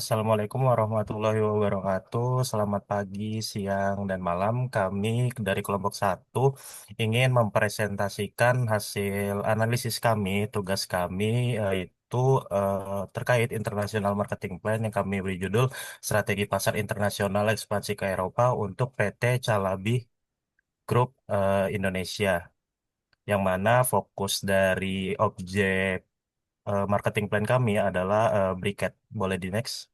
Assalamualaikum warahmatullahi wabarakatuh. Selamat pagi, siang, dan malam. Kami dari kelompok satu ingin mempresentasikan hasil analisis kami, tugas kami yaitu terkait International Marketing Plan yang kami beri judul Strategi Pasar Internasional Ekspansi ke Eropa untuk PT Calabi Group Indonesia, yang mana fokus dari objek marketing plan kami adalah briket. Boleh di next?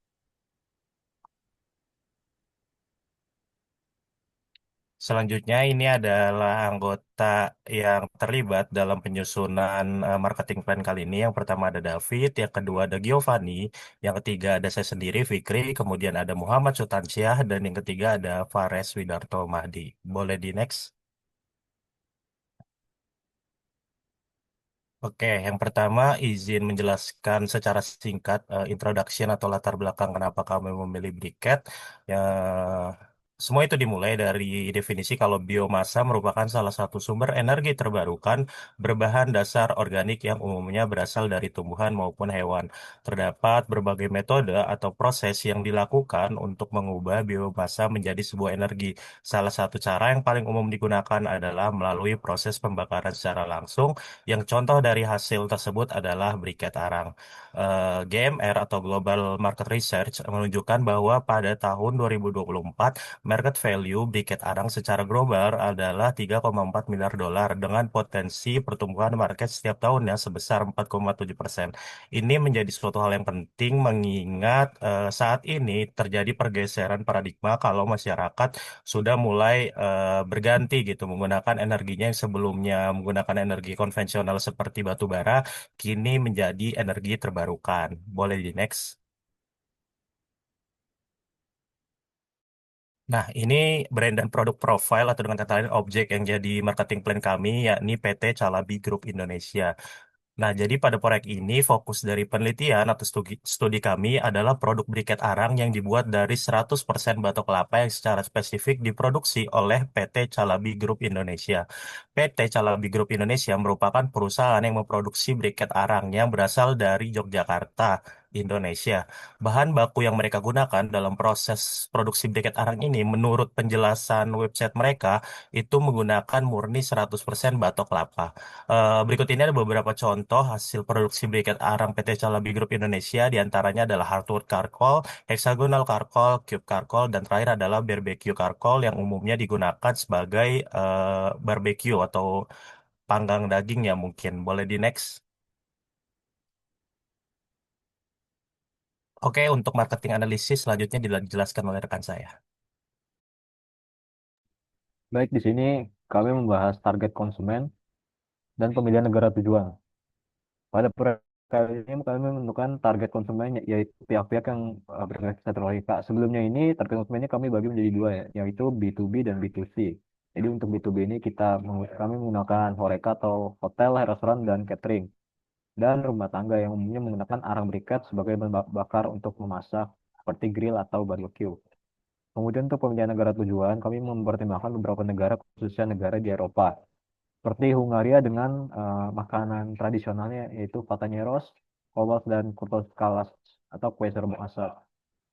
Selanjutnya, ini adalah anggota yang terlibat dalam penyusunan marketing plan kali ini. Yang pertama ada David, yang kedua ada Giovanni, yang ketiga ada saya sendiri, Fikri, kemudian ada Muhammad Sutansyah, dan yang ketiga ada Fares Widarto Mahdi. Boleh di next? Oke, yang pertama izin menjelaskan secara singkat introduction atau latar belakang kenapa kami memilih briket. Ya, semua itu dimulai dari definisi kalau biomasa merupakan salah satu sumber energi terbarukan berbahan dasar organik yang umumnya berasal dari tumbuhan maupun hewan. Terdapat berbagai metode atau proses yang dilakukan untuk mengubah biomasa menjadi sebuah energi. Salah satu cara yang paling umum digunakan adalah melalui proses pembakaran secara langsung yang contoh dari hasil tersebut adalah briket arang. GMR atau Global Market Research menunjukkan bahwa pada tahun 2024, market value briket arang secara global adalah 3,4 miliar dolar dengan potensi pertumbuhan market setiap tahunnya sebesar 4,7%. Ini menjadi suatu hal yang penting mengingat saat ini terjadi pergeseran paradigma kalau masyarakat sudah mulai berganti gitu menggunakan energinya yang sebelumnya menggunakan energi konvensional seperti batu bara kini menjadi energi terbarukan. Boleh di next. Nah, ini brand dan produk profile atau dengan kata lain objek yang jadi marketing plan kami yakni PT Calabi Group Indonesia. Nah, jadi pada proyek ini fokus dari penelitian atau studi kami adalah produk briket arang yang dibuat dari 100% batok kelapa yang secara spesifik diproduksi oleh PT Calabi Group Indonesia. PT Calabi Group Indonesia merupakan perusahaan yang memproduksi briket arang yang berasal dari Yogyakarta, Indonesia. Bahan baku yang mereka gunakan dalam proses produksi briket arang ini menurut penjelasan website mereka itu menggunakan murni 100% batok kelapa. Berikut ini ada beberapa contoh hasil produksi briket arang PT Calabi Group Indonesia. Di antaranya adalah hardwood charcoal, hexagonal charcoal, cube charcoal, dan terakhir adalah barbecue charcoal yang umumnya digunakan sebagai barbecue atau panggang daging ya mungkin. Boleh di next. Oke, untuk marketing analisis selanjutnya dijelaskan oleh rekan saya. Baik, di sini kami membahas target konsumen dan pemilihan negara tujuan. Pada proyek kali ini kami menentukan target konsumen yaitu pihak-pihak yang berinvestasi logika. Sebelumnya ini target konsumennya kami bagi menjadi dua ya, yaitu B2B dan B2C. Jadi untuk B2B ini kami menggunakan horeca atau hotel, restoran, dan catering. Dan rumah tangga yang umumnya menggunakan arang briket sebagai bahan bakar untuk memasak seperti grill atau barbecue. Kemudian untuk pemilihan negara tujuan, kami mempertimbangkan beberapa negara, khususnya negara di Eropa, seperti Hungaria dengan makanan tradisionalnya yaitu pataneros, kovals, dan kurtoskalas atau kue serba asap.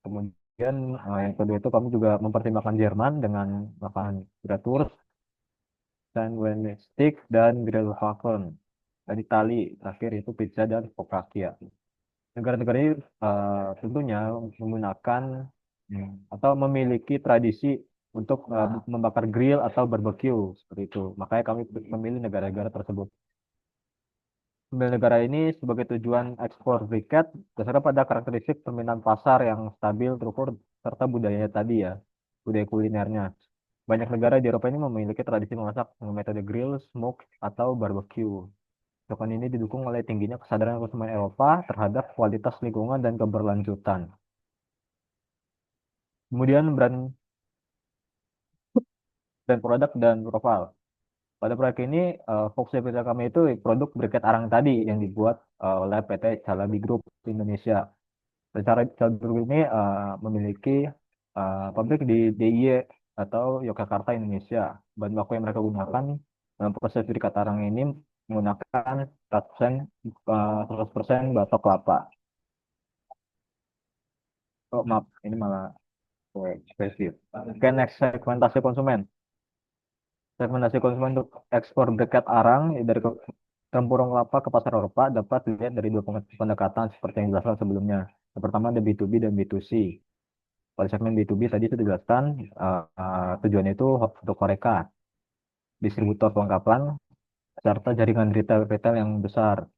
Kemudian yang kedua itu kami juga mempertimbangkan Jerman dengan makanan bratwurst, sandwich stick, dan grillwaffen. Dan Itali terakhir itu pizza dan focaccia. Negara-negara ini tentunya menggunakan atau memiliki tradisi untuk membakar grill atau barbecue seperti itu. Makanya kami memilih negara-negara tersebut. Pemilihan negara ini sebagai tujuan ekspor briket berdasarkan pada karakteristik permintaan pasar yang stabil, terukur, serta budayanya tadi ya, budaya kulinernya. Banyak negara di Eropa ini memiliki tradisi memasak dengan metode grill, smoke, atau barbecue. Kebijakan ini didukung oleh tingginya kesadaran konsumen Eropa terhadap kualitas lingkungan dan keberlanjutan. Kemudian dan produk dan profil. Pada proyek ini, fokus dari kami itu produk briket arang tadi yang dibuat oleh PT Calabi Group Indonesia. Secara Calabi Group ini memiliki pabrik di DIY atau Yogyakarta, Indonesia. Bahan baku yang mereka gunakan dalam proses briket arang ini menggunakan 100% batok kelapa. Oh maaf, ini malah spesifik. Oke, next, segmentasi konsumen. Segmentasi konsumen untuk ekspor briket arang dari tempurung kelapa ke pasar Eropa dapat dilihat dari dua pendekatan seperti yang dijelaskan sebelumnya. Yang pertama ada B2B dan B2C. Pada segmen B2B tadi sudah dijelaskan, tujuannya itu untuk Horeca, distributor perlengkapan, serta jaringan retail-retail yang besar.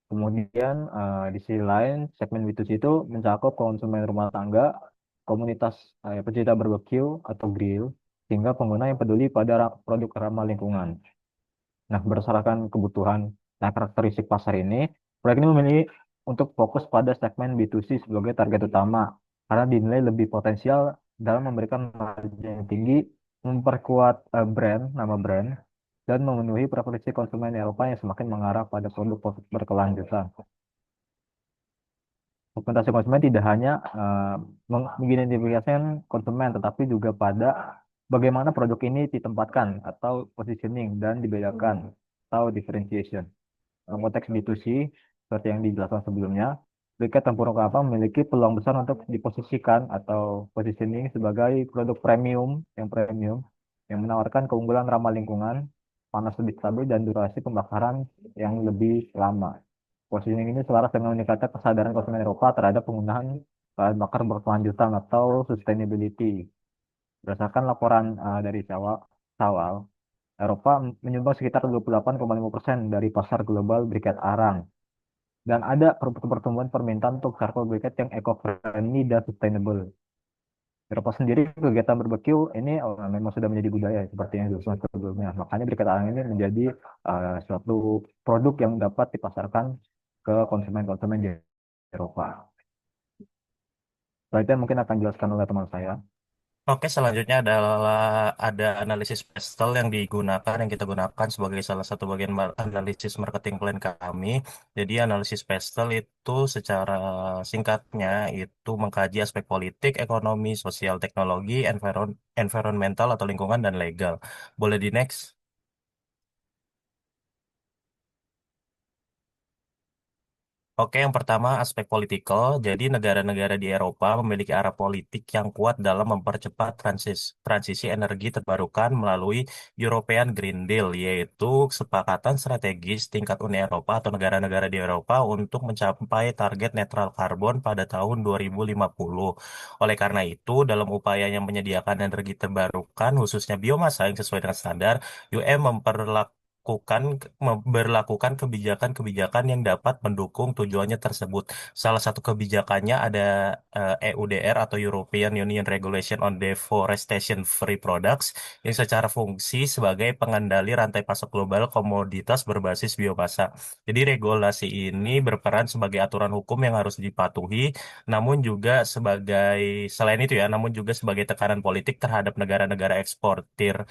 Kemudian di sisi lain, segmen B2C itu mencakup konsumen rumah tangga, komunitas pecinta barbecue atau grill, hingga pengguna yang peduli pada produk ramah lingkungan. Nah, berdasarkan kebutuhan dan karakteristik pasar ini, proyek ini memilih untuk fokus pada segmen B2C sebagai target utama karena dinilai lebih potensial dalam memberikan margin yang tinggi, memperkuat nama brand, dan memenuhi preferensi konsumen Eropa yang semakin mengarah pada produk berkelanjutan. Segmentasi konsumen tidak hanya mengidentifikasikan konsumen, tetapi juga pada bagaimana produk ini ditempatkan atau positioning dan dibedakan atau differentiation. Dalam konteks B2C, seperti yang dijelaskan sebelumnya, Briket Tempurung Kelapa memiliki peluang besar untuk diposisikan atau positioning sebagai produk premium yang menawarkan keunggulan ramah lingkungan, panas lebih stabil, dan durasi pembakaran yang lebih lama. Positioning ini selaras dengan meningkatkan kesadaran konsumen Eropa terhadap penggunaan bahan bakar berkelanjutan atau sustainability. Berdasarkan laporan dari Sawal, Eropa menyumbang sekitar 28,5% dari pasar global briket arang. Dan ada pertumbuhan permintaan untuk charcoal briquette yang eco-friendly dan sustainable. Eropa sendiri kegiatan barbecue ini memang sudah menjadi budaya seperti yang disebutkan sebelumnya. Makanya briquette arang ini menjadi suatu produk yang dapat dipasarkan ke konsumen-konsumen di Eropa. Setelah itu mungkin akan dijelaskan oleh teman saya. Oke, selanjutnya adalah ada analisis pastel yang digunakan, yang kita gunakan sebagai salah satu bagian analisis marketing plan kami. Jadi analisis pastel itu secara singkatnya itu mengkaji aspek politik, ekonomi, sosial, teknologi, environmental atau lingkungan dan legal. Boleh di next? Oke, yang pertama aspek politikal. Jadi negara-negara di Eropa memiliki arah politik yang kuat dalam mempercepat transisi energi terbarukan melalui European Green Deal, yaitu kesepakatan strategis tingkat Uni Eropa atau negara-negara di Eropa untuk mencapai target netral karbon pada tahun 2050. Oleh karena itu, dalam upayanya menyediakan energi terbarukan, khususnya biomasa yang sesuai dengan standar, UM memberlakukan kebijakan-kebijakan yang dapat mendukung tujuannya tersebut. Salah satu kebijakannya ada EUDR atau European Union Regulation on Deforestation Free Products yang secara fungsi sebagai pengendali rantai pasok global komoditas berbasis biomasa. Jadi regulasi ini berperan sebagai aturan hukum yang harus dipatuhi, namun juga selain itu ya, namun juga sebagai tekanan politik terhadap negara-negara eksportir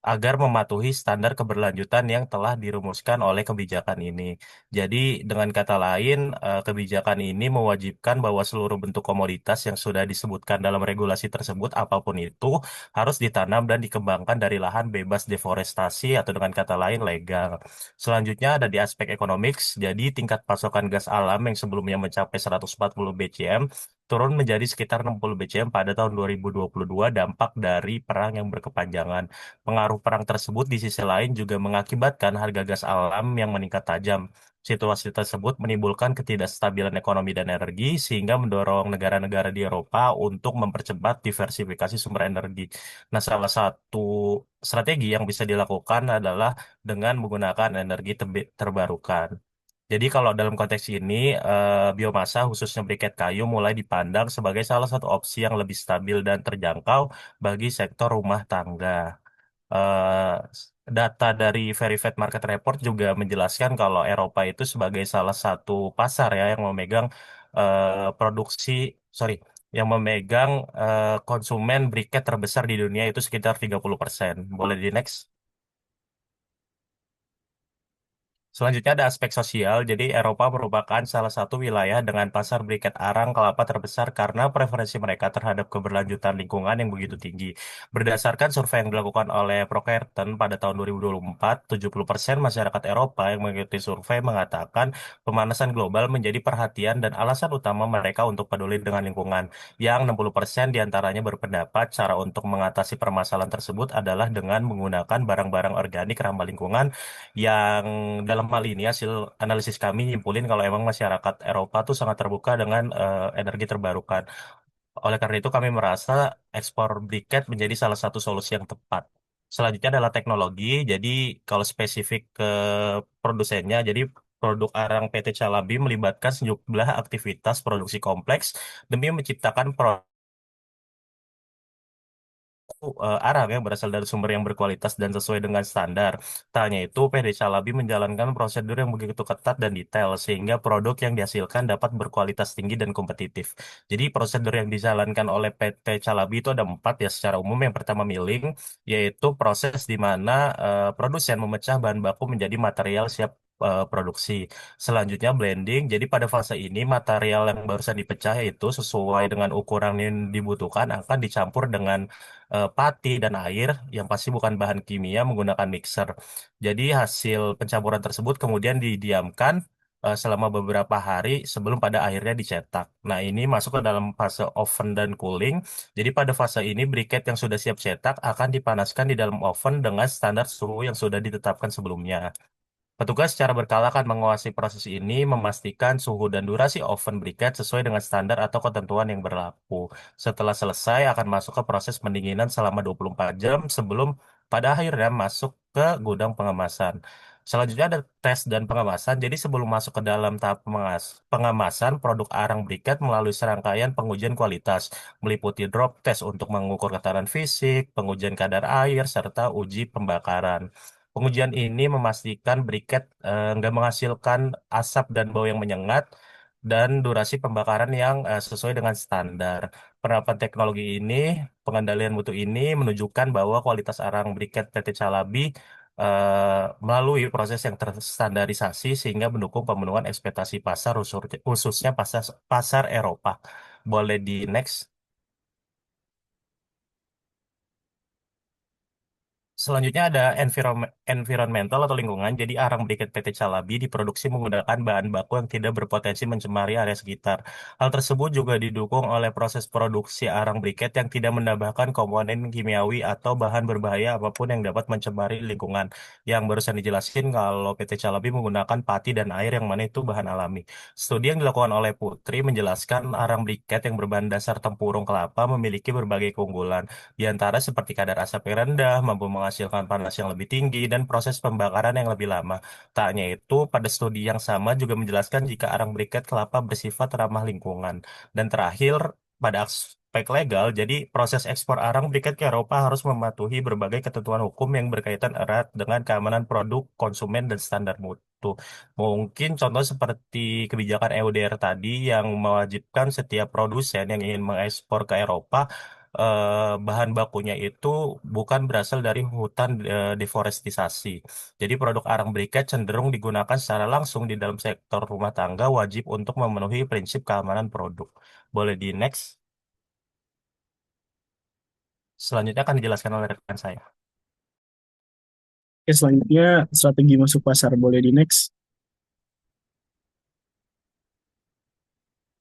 agar mematuhi standar keberlanjutan yang telah dirumuskan oleh kebijakan ini. Jadi, dengan kata lain, kebijakan ini mewajibkan bahwa seluruh bentuk komoditas yang sudah disebutkan dalam regulasi tersebut, apapun itu, harus ditanam dan dikembangkan dari lahan bebas deforestasi atau dengan kata lain legal. Selanjutnya ada di aspek ekonomiks, jadi tingkat pasokan gas alam yang sebelumnya mencapai 140 BCM turun menjadi sekitar 60 BCM pada tahun 2022 dampak dari perang yang berkepanjangan. Pengaruh perang tersebut di sisi lain juga mengakibatkan harga gas alam yang meningkat tajam. Situasi tersebut menimbulkan ketidakstabilan ekonomi dan energi sehingga mendorong negara-negara di Eropa untuk mempercepat diversifikasi sumber energi. Nah, salah satu strategi yang bisa dilakukan adalah dengan menggunakan energi terbarukan. Jadi kalau dalam konteks ini, biomasa khususnya briket kayu mulai dipandang sebagai salah satu opsi yang lebih stabil dan terjangkau bagi sektor rumah tangga. eh, Data dari Verified Market Report juga menjelaskan kalau Eropa itu sebagai salah satu pasar ya yang memegang produksi, sorry, yang memegang konsumen briket terbesar di dunia itu sekitar 30%. Boleh di next? Selanjutnya ada aspek sosial. Jadi Eropa merupakan salah satu wilayah dengan pasar briket arang kelapa terbesar karena preferensi mereka terhadap keberlanjutan lingkungan yang begitu tinggi. Berdasarkan survei yang dilakukan oleh Procterton pada tahun 2024, 70% masyarakat Eropa yang mengikuti survei mengatakan pemanasan global menjadi perhatian dan alasan utama mereka untuk peduli dengan lingkungan. Yang 60% diantaranya berpendapat cara untuk mengatasi permasalahan tersebut adalah dengan menggunakan barang-barang organik ramah lingkungan yang dalam hal ini hasil analisis kami nyimpulin kalau emang masyarakat Eropa tuh sangat terbuka dengan energi terbarukan. Oleh karena itu kami merasa ekspor briket menjadi salah satu solusi yang tepat. Selanjutnya adalah teknologi. Jadi kalau spesifik ke produsennya, jadi produk arang PT Calabi melibatkan sejumlah aktivitas produksi kompleks demi menciptakan arang yang berasal dari sumber yang berkualitas dan sesuai dengan standar. Tak hanya itu, PD Calabi menjalankan prosedur yang begitu ketat dan detail sehingga produk yang dihasilkan dapat berkualitas tinggi dan kompetitif. Jadi prosedur yang dijalankan oleh PT Calabi itu ada empat ya secara umum. Yang pertama milling, yaitu proses di mana produsen memecah bahan baku menjadi material siap produksi. Selanjutnya blending. Jadi pada fase ini material yang barusan dipecah itu sesuai dengan ukuran yang dibutuhkan akan dicampur dengan pati dan air yang pasti bukan bahan kimia menggunakan mixer. Jadi hasil pencampuran tersebut kemudian didiamkan selama beberapa hari sebelum pada akhirnya dicetak. Nah, ini masuk ke dalam fase oven dan cooling. Jadi pada fase ini briket yang sudah siap cetak akan dipanaskan di dalam oven dengan standar suhu yang sudah ditetapkan sebelumnya. Petugas secara berkala akan menguasai proses ini, memastikan suhu dan durasi oven briket sesuai dengan standar atau ketentuan yang berlaku. Setelah selesai, akan masuk ke proses pendinginan selama 24 jam sebelum pada akhirnya masuk ke gudang pengemasan. Selanjutnya ada tes dan pengemasan. Jadi sebelum masuk ke dalam tahap pengemasan, produk arang briket melalui serangkaian pengujian kualitas, meliputi drop test untuk mengukur ketahanan fisik, pengujian kadar air, serta uji pembakaran. Pengujian ini memastikan briket nggak menghasilkan asap dan bau yang menyengat dan durasi pembakaran yang sesuai dengan standar. Penerapan teknologi ini, pengendalian mutu ini menunjukkan bahwa kualitas arang briket PT Calabi melalui proses yang terstandarisasi sehingga mendukung pemenuhan ekspektasi pasar khususnya pasar Eropa. Boleh di next. Selanjutnya ada environmental atau lingkungan. Jadi arang briket PT Calabi diproduksi menggunakan bahan baku yang tidak berpotensi mencemari area sekitar. Hal tersebut juga didukung oleh proses produksi arang briket yang tidak menambahkan komponen kimiawi atau bahan berbahaya apapun yang dapat mencemari lingkungan. Yang barusan dijelasin kalau PT Calabi menggunakan pati dan air yang mana itu bahan alami. Studi yang dilakukan oleh Putri menjelaskan arang briket yang berbahan dasar tempurung kelapa memiliki berbagai keunggulan di antara seperti kadar asap yang rendah, mampu menghasilkan panas yang lebih tinggi, dan proses pembakaran yang lebih lama. Tak hanya itu, pada studi yang sama juga menjelaskan jika arang briket kelapa bersifat ramah lingkungan. Dan terakhir, pada aspek legal, jadi proses ekspor arang briket ke Eropa harus mematuhi berbagai ketentuan hukum yang berkaitan erat dengan keamanan produk, konsumen, dan standar mutu. Mungkin contoh seperti kebijakan EUDR tadi yang mewajibkan setiap produsen yang ingin mengekspor ke Eropa bahan bakunya itu bukan berasal dari hutan deforestisasi. Jadi produk arang briket cenderung digunakan secara langsung di dalam sektor rumah tangga wajib untuk memenuhi prinsip keamanan produk. Boleh di next. Selanjutnya akan dijelaskan oleh rekan saya. Oke, selanjutnya strategi masuk pasar. Boleh di next.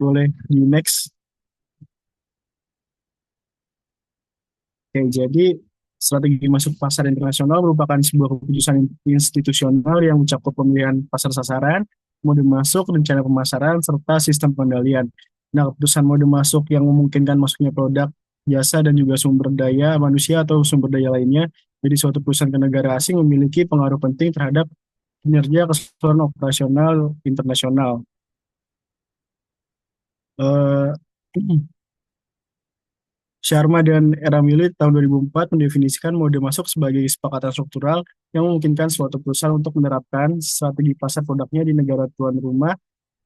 Boleh di next. Oke, jadi strategi masuk pasar internasional merupakan sebuah keputusan institusional yang mencakup pemilihan pasar sasaran, mode masuk, rencana pemasaran, serta sistem pengendalian. Nah, keputusan mode masuk yang memungkinkan masuknya produk, jasa, dan juga sumber daya manusia atau sumber daya lainnya. Jadi suatu perusahaan ke negara asing memiliki pengaruh penting terhadap kinerja keseluruhan operasional internasional. Eh, Sharma dan Eramili tahun 2004 mendefinisikan mode masuk sebagai kesepakatan struktural yang memungkinkan suatu perusahaan untuk menerapkan strategi pasar produknya di negara tuan rumah,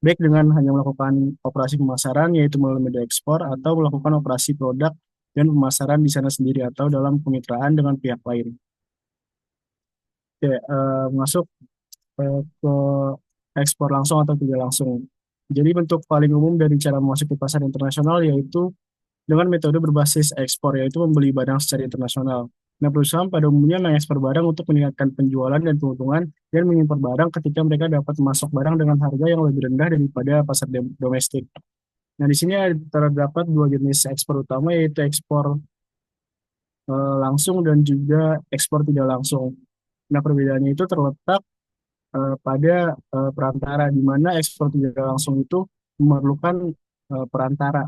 baik dengan hanya melakukan operasi pemasaran, yaitu melalui media ekspor, atau melakukan operasi produk dan pemasaran di sana sendiri atau dalam kemitraan dengan pihak lain. Oke, masuk ke ekspor langsung atau tidak langsung. Jadi bentuk paling umum dari cara memasuki pasar internasional yaitu dengan metode berbasis ekspor, yaitu membeli barang secara internasional. Nah, perusahaan pada umumnya mengekspor barang untuk meningkatkan penjualan dan keuntungan, dan mengimpor barang ketika mereka dapat masuk barang dengan harga yang lebih rendah daripada pasar domestik. Nah, di sini terdapat dua jenis ekspor utama, yaitu ekspor langsung dan juga ekspor tidak langsung. Nah, perbedaannya itu terletak pada perantara, di mana ekspor tidak langsung itu memerlukan perantara,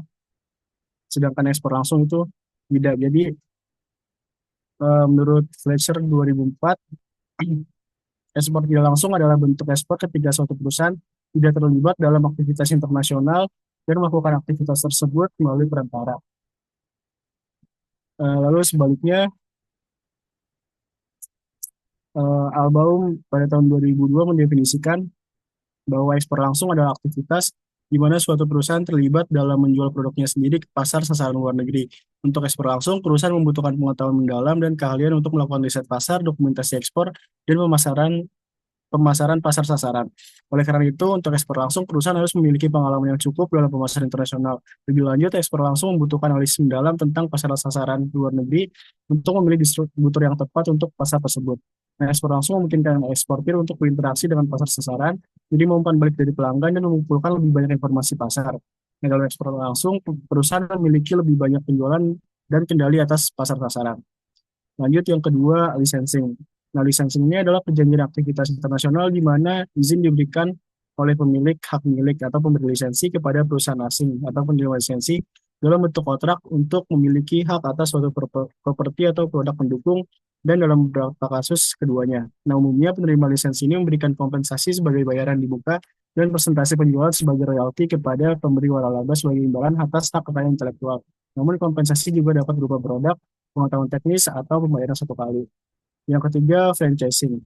sedangkan ekspor langsung itu tidak. Jadi, menurut Fletcher 2004, ekspor tidak langsung adalah bentuk ekspor ketika suatu perusahaan tidak terlibat dalam aktivitas internasional dan melakukan aktivitas tersebut melalui perantara. Lalu sebaliknya, Albaum pada tahun 2002 mendefinisikan bahwa ekspor langsung adalah aktivitas di mana suatu perusahaan terlibat dalam menjual produknya sendiri ke pasar sasaran luar negeri. Untuk ekspor langsung, perusahaan membutuhkan pengetahuan mendalam dan keahlian untuk melakukan riset pasar, dokumentasi ekspor, dan pemasaran pasar sasaran. Oleh karena itu, untuk ekspor langsung, perusahaan harus memiliki pengalaman yang cukup dalam pemasaran internasional. Lebih lanjut, ekspor langsung membutuhkan analisis mendalam tentang pasar sasaran luar negeri untuk memilih distributor yang tepat untuk pasar tersebut. Nah, ekspor langsung memungkinkan eksportir untuk berinteraksi dengan pasar sasaran, jadi memumpan balik dari pelanggan dan mengumpulkan lebih banyak informasi pasar. Nah, dalam ekspor langsung, perusahaan memiliki lebih banyak penjualan dan kendali atas pasar sasaran. Lanjut yang kedua, licensing. Nah, licensing ini adalah perjanjian aktivitas internasional di mana izin diberikan oleh pemilik hak milik atau pemberi lisensi kepada perusahaan asing atau penerima lisensi dalam bentuk kontrak untuk memiliki hak atas suatu properti atau produk pendukung, dan dalam beberapa kasus keduanya. Nah, umumnya penerima lisensi ini memberikan kompensasi sebagai bayaran di muka dan persentase penjualan sebagai royalti kepada pemberi waralaba sebagai imbalan atas hak kekayaan intelektual. Namun kompensasi juga dapat berupa produk, pengetahuan teknis, atau pembayaran satu kali. Yang ketiga, franchising.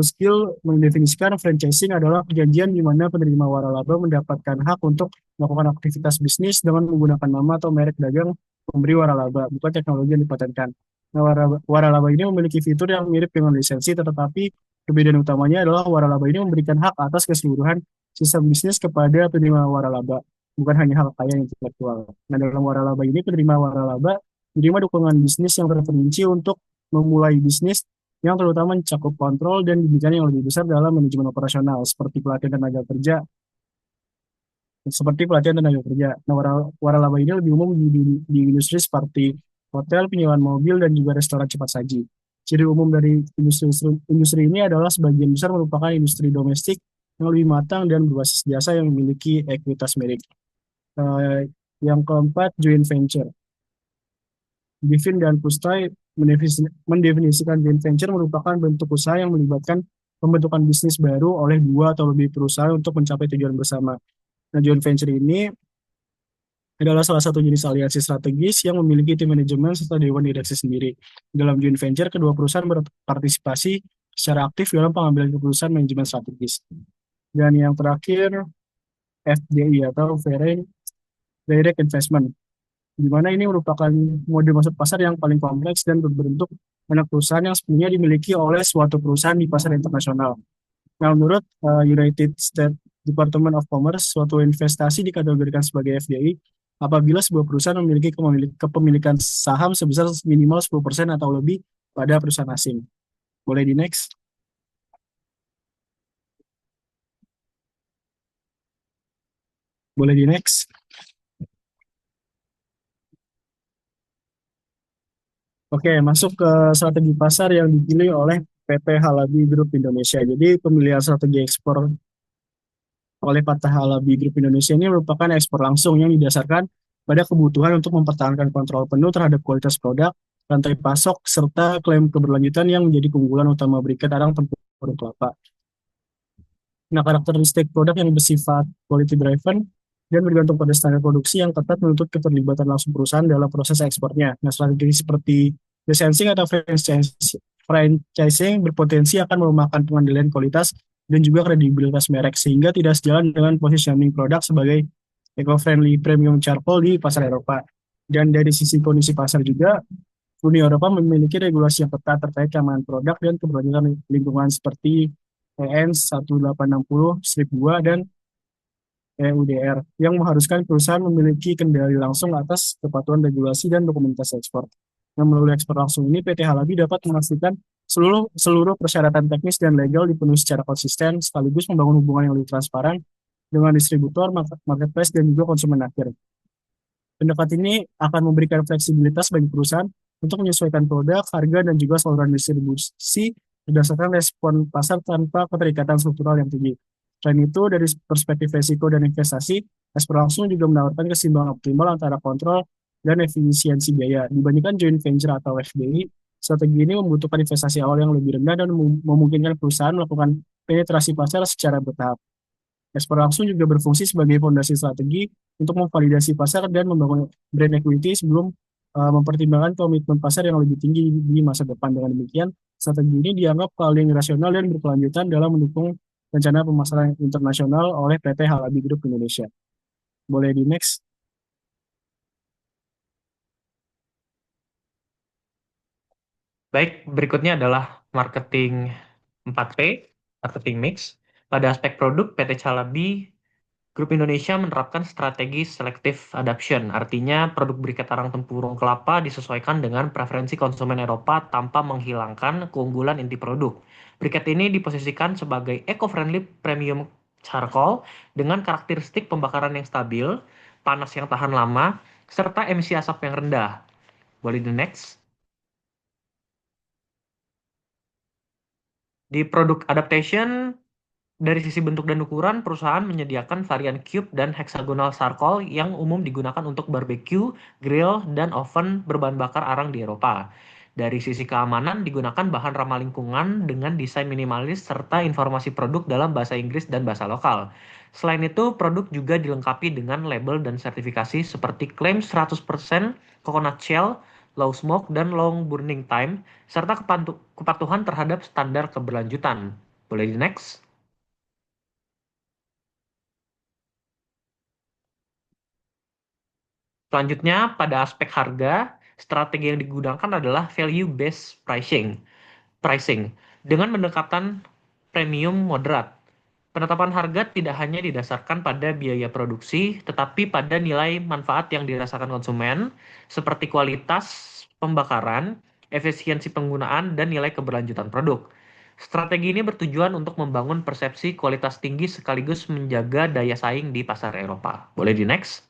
Skill mendefinisikan franchising adalah perjanjian di mana penerima waralaba mendapatkan hak untuk melakukan aktivitas bisnis dengan menggunakan nama atau merek dagang pemberi waralaba, bukan teknologi yang dipatenkan. Nah, waralaba ini memiliki fitur yang mirip dengan lisensi, tetapi perbedaan utamanya adalah waralaba ini memberikan hak atas keseluruhan sistem bisnis kepada penerima waralaba, bukan hanya hak kekayaan intelektual. Nah, dalam waralaba ini, penerima waralaba menerima dukungan bisnis yang terperinci untuk memulai bisnis, yang terutama mencakup kontrol dan bimbingan yang lebih besar dalam manajemen operasional, seperti pelatihan tenaga kerja. Nah, waralaba ini lebih umum di industri seperti hotel, penyewaan mobil, dan juga restoran cepat saji. Ciri umum dari industri ini adalah sebagian besar merupakan industri domestik yang lebih matang dan berbasis jasa yang memiliki ekuitas milik. Yang keempat, joint venture. Given dan Pustai mendefinisikan joint venture merupakan bentuk usaha yang melibatkan pembentukan bisnis baru oleh dua atau lebih perusahaan untuk mencapai tujuan bersama. Nah, joint venture ini adalah salah satu jenis aliansi strategis yang memiliki tim manajemen serta dewan direksi sendiri. Dalam joint venture, kedua perusahaan berpartisipasi secara aktif dalam pengambilan keputusan manajemen strategis. Dan yang terakhir, FDI atau Foreign Direct Investment, di mana ini merupakan mode masuk pasar yang paling kompleks dan berbentuk anak perusahaan yang sebenarnya dimiliki oleh suatu perusahaan di pasar internasional. Nah, menurut United States Department of Commerce, suatu investasi dikategorikan sebagai FDI apabila sebuah perusahaan memiliki kepemilikan saham sebesar minimal 10% atau lebih pada perusahaan asing. Boleh di next? Boleh di next? Oke, masuk ke strategi pasar yang dipilih oleh PT Halabi Group Indonesia. Jadi pemilihan strategi ekspor oleh PT Halabi Group Indonesia ini merupakan ekspor langsung yang didasarkan pada kebutuhan untuk mempertahankan kontrol penuh terhadap kualitas produk, rantai pasok, serta klaim keberlanjutan yang menjadi keunggulan utama Briket Arang Tempurung Kelapa. Nah, karakteristik produk yang bersifat quality driven dan bergantung pada standar produksi yang ketat menuntut keterlibatan langsung perusahaan dalam proses ekspornya. Nah, strategi seperti licensing atau franchising berpotensi akan melemahkan pengendalian kualitas dan juga kredibilitas merek, sehingga tidak sejalan dengan positioning produk sebagai eco-friendly premium charcoal di pasar Eropa. Dan dari sisi kondisi pasar juga, Uni Eropa memiliki regulasi yang ketat terkait keamanan produk dan keberlanjutan lingkungan seperti EN 1860-2 dan EUDR yang mengharuskan perusahaan memiliki kendali langsung atas kepatuhan regulasi dan dokumentasi ekspor. Yang melalui ekspor langsung ini, PT Halabi dapat memastikan seluruh seluruh persyaratan teknis dan legal dipenuhi secara konsisten, sekaligus membangun hubungan yang lebih transparan dengan distributor, marketplace, dan juga konsumen akhir. Pendekatan ini akan memberikan fleksibilitas bagi perusahaan untuk menyesuaikan produk, harga, dan juga saluran distribusi berdasarkan respon pasar tanpa keterikatan struktural yang tinggi. Selain itu, dari perspektif risiko dan investasi, ekspor langsung juga menawarkan keseimbangan optimal antara kontrol dan efisiensi biaya. Dibandingkan joint venture atau FDI, strategi ini membutuhkan investasi awal yang lebih rendah dan memungkinkan perusahaan melakukan penetrasi pasar secara bertahap. Ekspor langsung juga berfungsi sebagai fondasi strategi untuk memvalidasi pasar dan membangun brand equity sebelum mempertimbangkan komitmen pasar yang lebih tinggi di masa depan. Dengan demikian, strategi ini dianggap paling rasional dan berkelanjutan dalam mendukung rencana pemasaran internasional oleh PT Halabi Group Indonesia. Boleh di next? Baik, berikutnya adalah marketing 4P, marketing mix. Pada aspek produk, PT Calabi Grup Indonesia menerapkan strategi selective adoption, artinya produk briket arang tempurung kelapa disesuaikan dengan preferensi konsumen Eropa tanpa menghilangkan keunggulan inti produk. Briket ini diposisikan sebagai eco-friendly premium charcoal dengan karakteristik pembakaran yang stabil, panas yang tahan lama, serta emisi asap yang rendah. Boleh di next. Di produk adaptation, dari sisi bentuk dan ukuran, perusahaan menyediakan varian cube dan hexagonal charcoal yang umum digunakan untuk barbecue, grill, dan oven berbahan bakar arang di Eropa. Dari sisi keamanan, digunakan bahan ramah lingkungan dengan desain minimalis serta informasi produk dalam bahasa Inggris dan bahasa lokal. Selain itu, produk juga dilengkapi dengan label dan sertifikasi seperti klaim 100% coconut shell, low smoke, dan long burning time, serta kepatuhan terhadap standar keberlanjutan. Boleh di next? Selanjutnya, pada aspek harga, strategi yang digunakan adalah value based pricing. Pricing dengan pendekatan premium moderat. Penetapan harga tidak hanya didasarkan pada biaya produksi, tetapi pada nilai manfaat yang dirasakan konsumen, seperti kualitas pembakaran, efisiensi penggunaan, dan nilai keberlanjutan produk. Strategi ini bertujuan untuk membangun persepsi kualitas tinggi sekaligus menjaga daya saing di pasar Eropa. Boleh di next?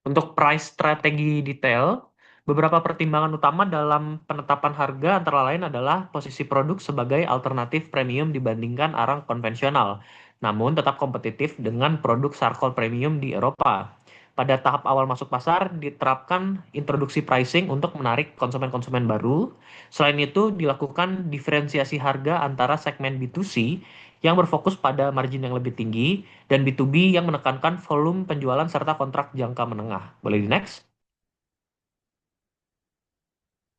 Untuk price strategi detail, beberapa pertimbangan utama dalam penetapan harga antara lain adalah posisi produk sebagai alternatif premium dibandingkan arang konvensional, namun tetap kompetitif dengan produk charcoal premium di Eropa. Pada tahap awal masuk pasar, diterapkan introduksi pricing untuk menarik konsumen-konsumen baru. Selain itu, dilakukan diferensiasi harga antara segmen B2C yang berfokus pada margin yang lebih tinggi dan B2B yang menekankan volume penjualan serta kontrak jangka menengah. Boleh di next?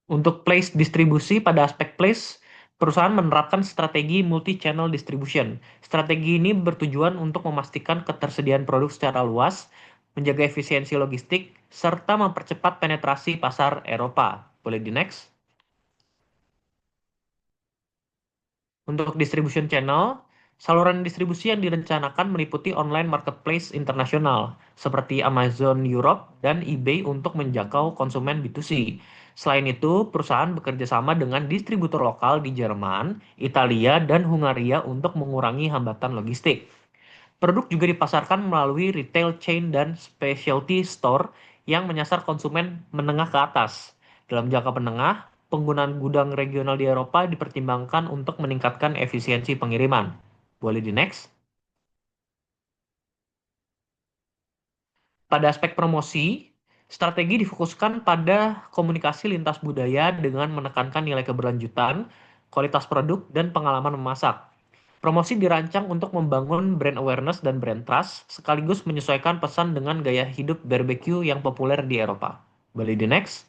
Untuk place distribusi, pada aspek place, perusahaan menerapkan strategi multi-channel distribution. Strategi ini bertujuan untuk memastikan ketersediaan produk secara luas, menjaga efisiensi logistik, serta mempercepat penetrasi pasar Eropa. Boleh di next? Untuk distribution channel, saluran distribusi yang direncanakan meliputi online marketplace internasional seperti Amazon Europe dan eBay untuk menjangkau konsumen B2C. Selain itu, perusahaan bekerja sama dengan distributor lokal di Jerman, Italia, dan Hungaria untuk mengurangi hambatan logistik. Produk juga dipasarkan melalui retail chain dan specialty store yang menyasar konsumen menengah ke atas. Dalam jangka menengah, penggunaan gudang regional di Eropa dipertimbangkan untuk meningkatkan efisiensi pengiriman. Boleh di next? Pada aspek promosi, strategi difokuskan pada komunikasi lintas budaya dengan menekankan nilai keberlanjutan, kualitas produk, dan pengalaman memasak. Promosi dirancang untuk membangun brand awareness dan brand trust, sekaligus menyesuaikan pesan dengan gaya hidup barbecue yang populer di Eropa. Boleh di next?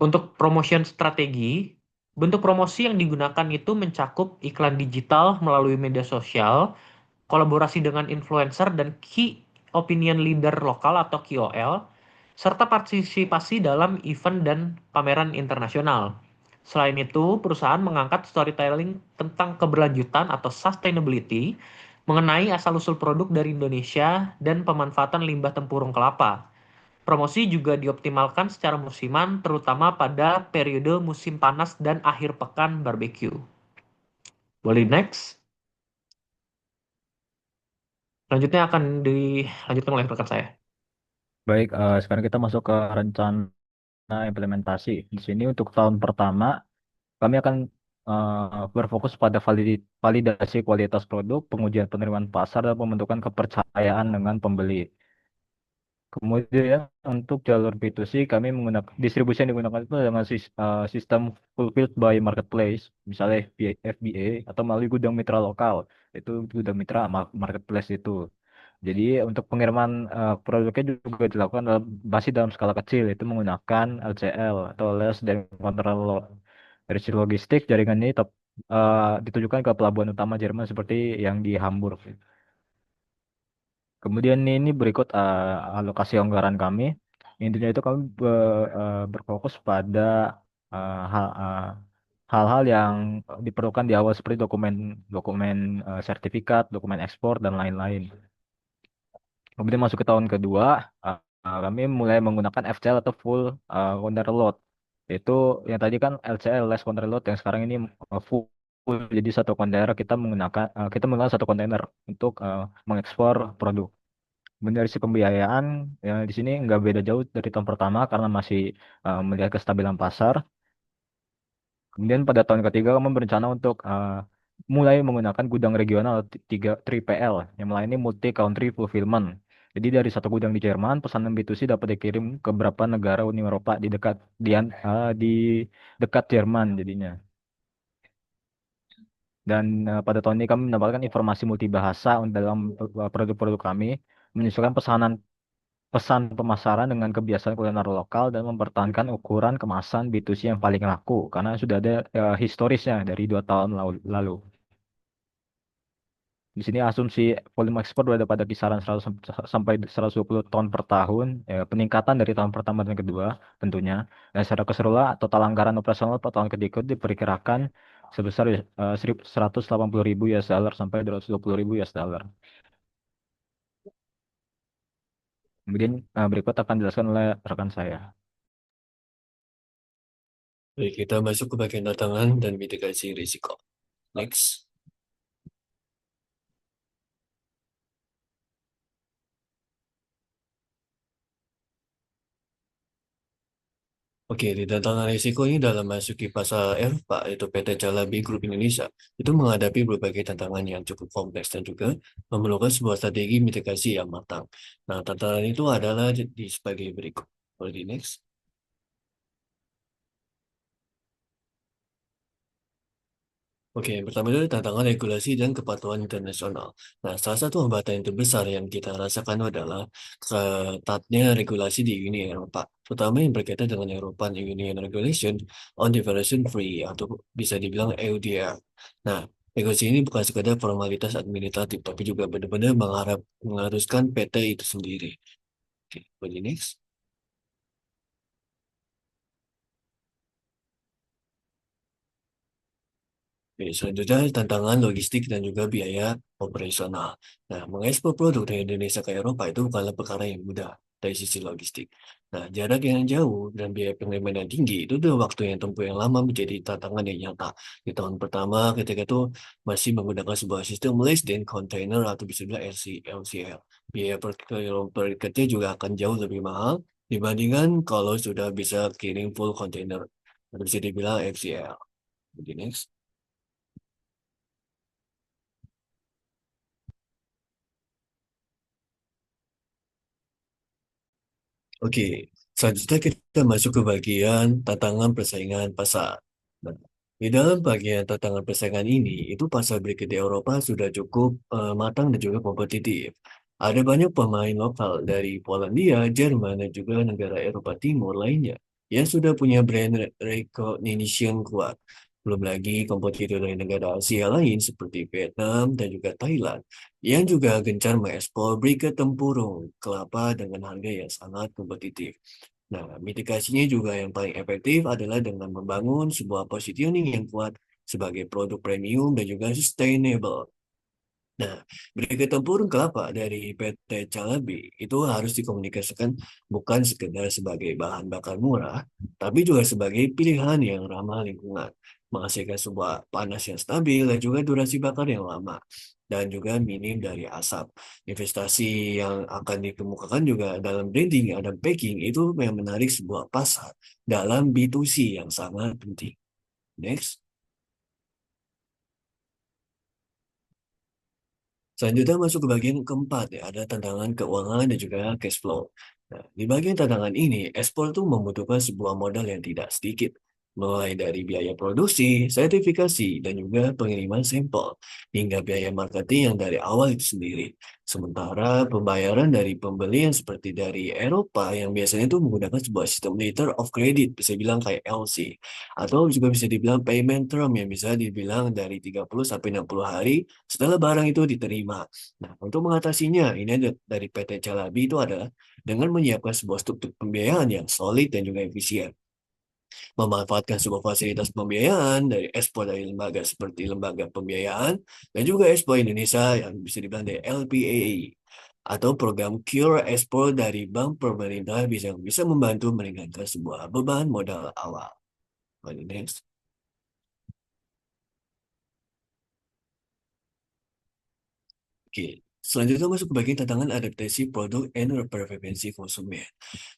Untuk promotion strategi, bentuk promosi yang digunakan itu mencakup iklan digital melalui media sosial, kolaborasi dengan influencer dan key opinion leader lokal atau KOL, serta partisipasi dalam event dan pameran internasional. Selain itu, perusahaan mengangkat storytelling tentang keberlanjutan atau sustainability mengenai asal-usul produk dari Indonesia dan pemanfaatan limbah tempurung kelapa. Promosi juga dioptimalkan secara musiman, terutama pada periode musim panas dan akhir pekan barbecue. Boleh next. Selanjutnya akan dilanjutkan oleh rekan saya. Baik, sekarang kita masuk ke rencana implementasi. Di sini untuk tahun pertama, kami akan berfokus pada validasi kualitas produk, pengujian penerimaan pasar, dan pembentukan kepercayaan dengan pembeli. Kemudian untuk jalur B2C kami menggunakan distribusi yang digunakan itu dengan sistem fulfilled by marketplace, misalnya FBA atau melalui gudang mitra lokal. Itu gudang mitra marketplace itu. Jadi untuk pengiriman produknya juga dilakukan masih dalam skala kecil, itu menggunakan LCL atau Less dan Control Load. Dari sisi logistik, jaringan ini ditujukan ke pelabuhan utama Jerman seperti yang di Hamburg. Kemudian ini berikut alokasi anggaran kami. Intinya itu kami berfokus pada hal-hal yang diperlukan di awal seperti dokumen dokumen sertifikat, dokumen ekspor dan lain-lain. Kemudian masuk ke tahun kedua, kami mulai menggunakan FCL atau full container load. Itu yang tadi kan LCL less container load, yang sekarang ini full. Jadi satu kontainer kita menggunakan satu kontainer untuk mengekspor produk. Kemudian dari sisi pembiayaan, ya di sini nggak beda jauh dari tahun pertama karena masih melihat kestabilan pasar. Kemudian pada tahun ketiga kami berencana untuk mulai menggunakan gudang regional 3PL yang melayani multi country fulfillment. Jadi dari satu gudang di Jerman, pesanan B2C dapat dikirim ke beberapa negara Uni Eropa di dekat Jerman jadinya. Dan pada tahun ini kami mendapatkan informasi multibahasa dalam produk-produk kami, menyesuaikan pesan pemasaran dengan kebiasaan kuliner lokal dan mempertahankan ukuran kemasan B2C yang paling laku karena sudah ada historisnya dari 2 tahun lalu. Di sini asumsi volume ekspor berada pada kisaran 100 sampai 120 ton per tahun, peningkatan dari tahun pertama dan kedua tentunya. Dan secara keseluruhan total anggaran operasional per tahun ketiga diperkirakan sebesar 180.000 US dollar sampai 220.000 US dollar. Kemudian berikut akan dijelaskan oleh rekan saya. Baik, kita masuk ke bagian tantangan dan mitigasi risiko. Next. Oke, di tantangan risiko ini dalam masuki pasar Eropa, yaitu PT Calabi Group Indonesia, itu menghadapi berbagai tantangan yang cukup kompleks dan juga memerlukan sebuah strategi mitigasi yang matang. Nah, tantangan itu adalah di sebagai berikut. Boleh di next. Oke, yang pertama itu tantangan regulasi dan kepatuhan internasional. Nah, salah satu hambatan yang terbesar yang kita rasakan adalah ketatnya regulasi di Uni Eropa, terutama yang berkaitan dengan European Union Regulation on Diversion Free atau bisa dibilang EUDR. Nah, regulasi ini bukan sekadar formalitas administratif, tapi juga benar-benar mengharuskan PT itu sendiri. Oke, boleh next. Oke, selanjutnya tantangan logistik dan juga biaya operasional. Nah, mengekspor produk dari Indonesia ke Eropa itu bukanlah perkara yang mudah dari sisi logistik. Nah, jarak yang jauh dan biaya pengiriman yang tinggi itu udah waktu yang tempuh yang lama menjadi tantangan yang nyata. Di tahun pertama ketika itu masih menggunakan sebuah sistem less than container atau bisa dibilang LCL. Biaya per kilo per ikatnya juga akan jauh lebih mahal dibandingkan kalau sudah bisa kirim full container atau bisa dibilang FCL. Jadi next. Oke, selanjutnya kita masuk ke bagian tantangan persaingan pasar. Nah, di dalam bagian tantangan persaingan ini, itu pasar briket di Eropa sudah cukup matang dan juga kompetitif. Ada banyak pemain lokal dari Polandia, Jerman, dan juga negara Eropa Timur lainnya yang sudah punya brand recognition kuat. Belum lagi kompetitor dari negara Asia lain seperti Vietnam dan juga Thailand yang juga gencar mengekspor briket tempurung kelapa dengan harga yang sangat kompetitif. Nah, mitigasinya juga yang paling efektif adalah dengan membangun sebuah positioning yang kuat sebagai produk premium dan juga sustainable. Nah, berita tempurung kelapa dari PT Calabi itu harus dikomunikasikan bukan sekedar sebagai bahan bakar murah, tapi juga sebagai pilihan yang ramah lingkungan, menghasilkan sebuah panas yang stabil dan juga durasi bakar yang lama, dan juga minim dari asap. Investasi yang akan dikemukakan juga dalam branding dan packing itu yang menarik sebuah pasar dalam B2C yang sangat penting. Next. Selanjutnya masuk ke bagian keempat ya, ada tantangan keuangan dan juga cash flow. Nah, di bagian tantangan ini, ekspor itu membutuhkan sebuah modal yang tidak sedikit, mulai dari biaya produksi, sertifikasi, dan juga pengiriman sampel, hingga biaya marketing yang dari awal itu sendiri. Sementara pembayaran dari pembeli yang seperti dari Eropa yang biasanya itu menggunakan sebuah sistem letter of credit, bisa bilang kayak LC, atau juga bisa dibilang payment term yang bisa dibilang dari 30 sampai 60 hari setelah barang itu diterima. Nah, untuk mengatasinya, ini dari PT Calabi itu adalah dengan menyiapkan sebuah struktur pembiayaan yang solid dan juga efisien. Memanfaatkan sebuah fasilitas pembiayaan dari ekspor dari lembaga seperti lembaga pembiayaan dan juga ekspor Indonesia yang bisa dibilang dari LPAI atau program Cure Ekspor dari bank pemerintah bisa membantu meringankan sebuah beban modal awal. Next. Oke, selanjutnya masuk ke bagian tantangan adaptasi produk and preferensi konsumen.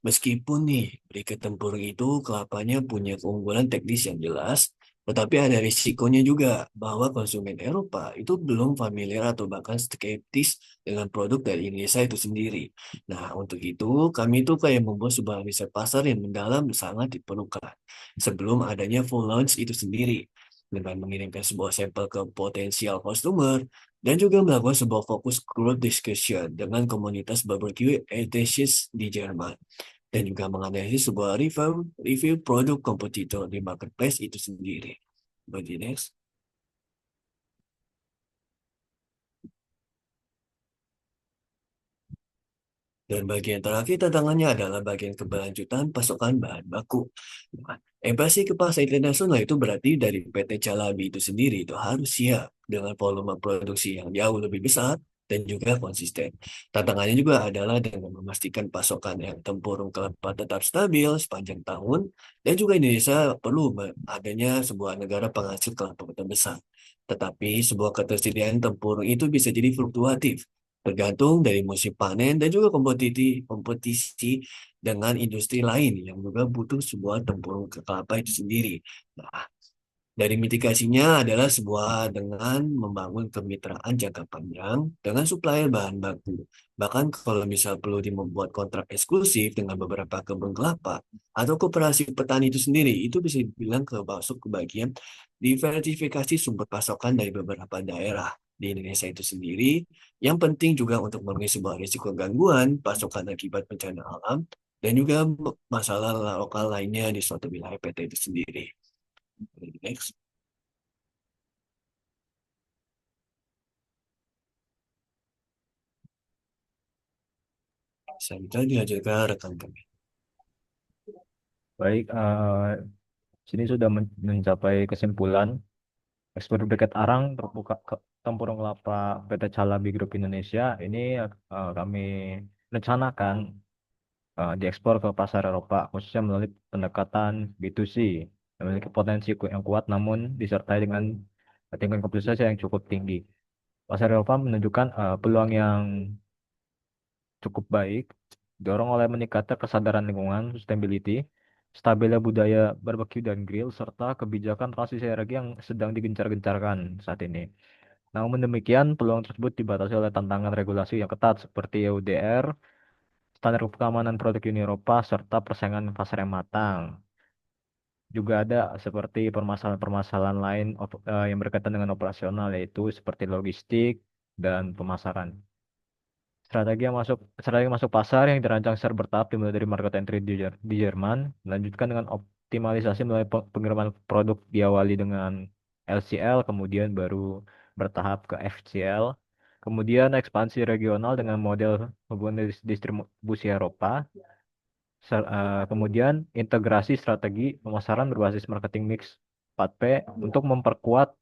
Meskipun nih, berikat tempurung itu kelapanya punya keunggulan teknis yang jelas, tetapi ada risikonya juga bahwa konsumen Eropa itu belum familiar atau bahkan skeptis dengan produk dari Indonesia itu sendiri. Nah, untuk itu kami itu kayak membuat sebuah riset pasar yang mendalam sangat diperlukan sebelum adanya full launch itu sendiri. Dengan mengirimkan sebuah sampel ke potensial customer, dan juga melakukan sebuah fokus group discussion dengan komunitas barbecue enthusiast di Jerman dan juga menganalisis sebuah review produk kompetitor di marketplace itu sendiri. Bagi next. Dan bagian terakhir tantangannya adalah bagian keberlanjutan pasokan bahan baku. Nah, Embasi ke pasar internasional itu berarti dari PT Calabi itu sendiri itu harus siap dengan volume produksi yang jauh lebih besar dan juga konsisten. Tantangannya juga adalah dengan memastikan pasokan yang tempurung kelapa tetap stabil sepanjang tahun dan juga Indonesia perlu adanya sebuah negara penghasil kelapa terbesar. Tetapi sebuah ketersediaan tempurung itu bisa jadi fluktuatif tergantung dari musim panen dan juga kompetisi dengan industri lain yang juga butuh sebuah tempurung kelapa itu sendiri. Nah, dari mitigasinya adalah sebuah dengan membangun kemitraan jangka panjang dengan supplier bahan baku. Bahkan kalau misal perlu membuat kontrak eksklusif dengan beberapa kebun kelapa atau koperasi petani itu sendiri, itu bisa dibilang masuk ke bagian diversifikasi sumber pasokan dari beberapa daerah di Indonesia itu sendiri. Yang penting juga untuk memenuhi sebuah risiko gangguan pasokan akibat bencana alam dan juga masalah lokal lainnya di suatu wilayah PT itu sendiri. Next. Selanjutnya dilanjutkan rekan kami. Baik, sini sudah mencapai kesimpulan ekspor briket arang terbuka ke tempurung kelapa PT Calabi Group Indonesia ini kami rencanakan diekspor ke pasar Eropa khususnya melalui pendekatan B2C yang memiliki potensi yang kuat namun disertai dengan tingkat kompleksitas yang cukup tinggi. Pasar Eropa menunjukkan peluang yang cukup baik, dorong oleh meningkatnya kesadaran lingkungan, sustainability, stabilnya budaya barbecue dan grill, serta kebijakan transisi energi yang sedang digencar-gencarkan saat ini. Namun demikian, peluang tersebut dibatasi oleh tantangan regulasi yang ketat seperti EUDR, standar keamanan produk Uni Eropa, serta persaingan pasar yang matang. Juga ada seperti permasalahan-permasalahan lain yang berkaitan dengan operasional, yaitu seperti logistik dan pemasaran. Strategi masuk pasar yang dirancang secara bertahap dimulai dari market entry di Jerman, melanjutkan dengan optimalisasi melalui pengiriman produk diawali dengan LCL, kemudian baru bertahap ke FCL. Kemudian ekspansi regional dengan model hubungan distribusi Eropa. Kemudian integrasi strategi pemasaran berbasis marketing mix 4P untuk memperkuat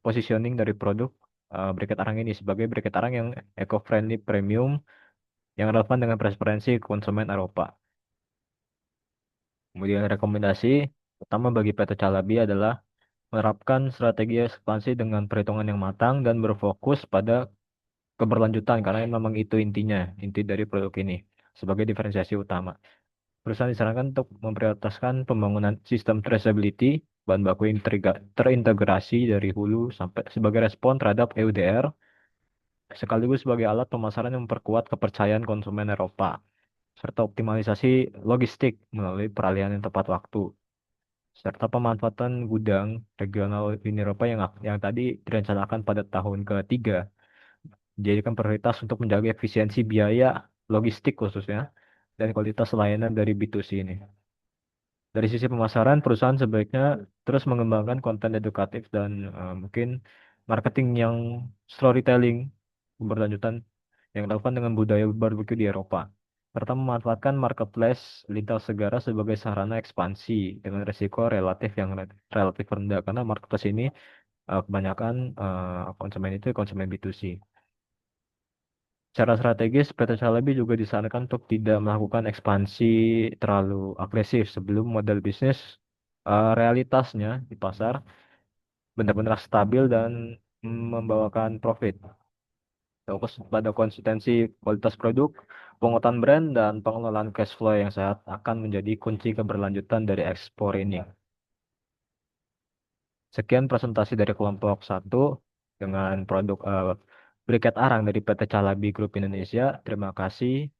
positioning dari produk briket arang ini sebagai briket arang yang eco-friendly premium yang relevan dengan preferensi konsumen Eropa. Kemudian rekomendasi utama bagi PT Calabi adalah menerapkan strategi ekspansi dengan perhitungan yang matang dan berfokus pada keberlanjutan karena memang itu intinya, inti dari produk ini sebagai diferensiasi utama. Perusahaan disarankan untuk memprioritaskan pembangunan sistem traceability, bahan baku yang terintegrasi dari hulu sampai sebagai respon terhadap EUDR, sekaligus sebagai alat pemasaran yang memperkuat kepercayaan konsumen Eropa, serta optimalisasi logistik melalui peralihan yang tepat waktu, serta pemanfaatan gudang regional Uni Eropa yang tadi direncanakan pada tahun ketiga, dijadikan prioritas untuk menjaga efisiensi biaya logistik khususnya dan kualitas layanan dari B2C ini. Dari sisi pemasaran, perusahaan sebaiknya terus mengembangkan konten edukatif dan mungkin marketing yang storytelling berlanjutan yang relevan dengan budaya barbecue di Eropa, serta memanfaatkan marketplace lintas negara sebagai sarana ekspansi dengan risiko relatif rendah karena marketplace ini kebanyakan konsumen itu konsumen B2C. Secara strategis, PT Shalabi juga disarankan untuk tidak melakukan ekspansi terlalu agresif sebelum model bisnis realitasnya di pasar benar-benar stabil dan membawakan profit. Fokus pada konsistensi kualitas produk, penguatan brand, dan pengelolaan cash flow yang sehat akan menjadi kunci keberlanjutan dari ekspor ini. Sekian presentasi dari kelompok satu dengan produk briket arang dari PT Calabi Group Indonesia. Terima kasih.